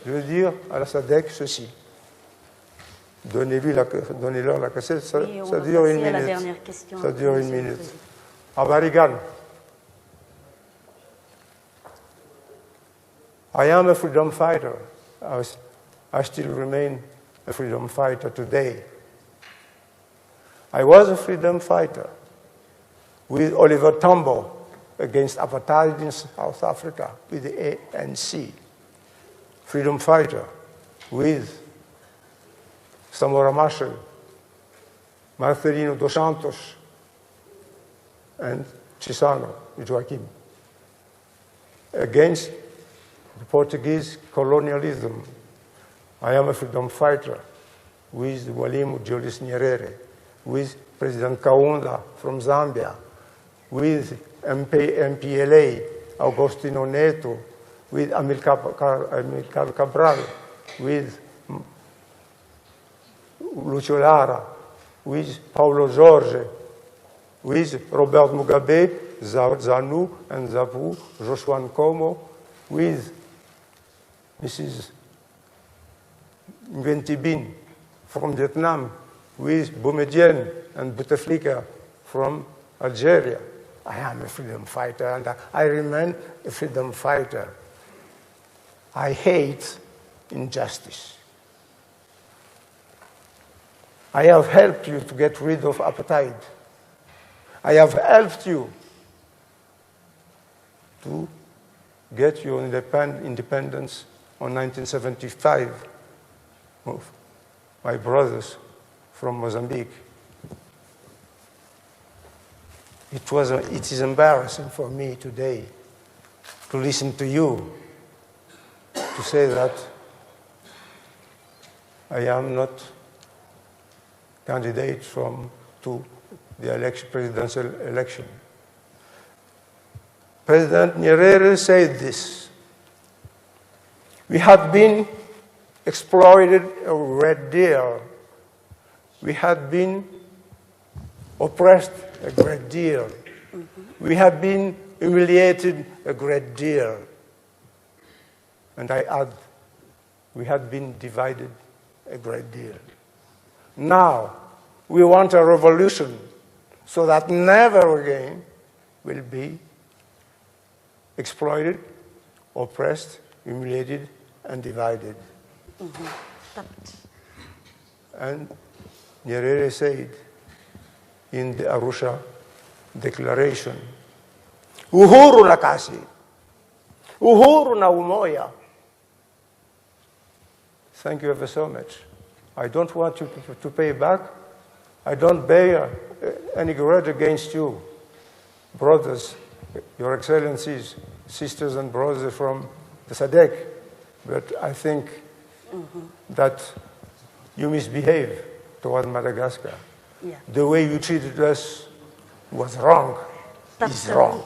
Je veux dire à la SADC ceci. Donnez-leur la cassette, ça dure une minute. Ça dure une minute. Abarigan. I am a freedom fighter. I still remain a freedom fighter today. I was a freedom fighter with Oliver Tambo against apartheid in South Africa with the ANC. Freedom fighter with Samora Machel, Marcelino dos Santos, and Chissano Joaquim against the Portuguese colonialism. I am a freedom fighter with Mwalimu Julius Nyerere, with President Kaunda from Zambia, with MPLA, Agostinho Neto, with Amilcar Cabral, with Lucio Lara, with Paulo Jorge, with Robert Mugabe, Zanu and Zapu, Joshua Nkomo, with Mrs. Nguyen Bin from Vietnam, with Boumediene and Bouteflika from Algeria. I am a freedom fighter, and I remain a freedom fighter. I hate injustice. I have helped you to get rid of apartheid. I have helped you to get your independence on 1975 of my brothers from Mozambique. It is embarrassing for me today to listen to you, to say that I am not candidate to the presidential election. President Nyerere said this: we have been exploited a great deal. We had been oppressed a great deal. We have been humiliated a great deal. And I add, we had been divided a great deal. Now, we want a revolution so that never again will be exploited, oppressed, humiliated, and divided. And Nyerere said in the Arusha Declaration, uhuru na kasi, uhuru na umoja. Thank you ever so much. I don't want you to pay back. I don't bear any grudge against you, brothers, your excellencies, sisters and brothers from the SADC. But I think that you misbehave toward Madagascar. Yeah. The way you treated us was wrong, is wrong.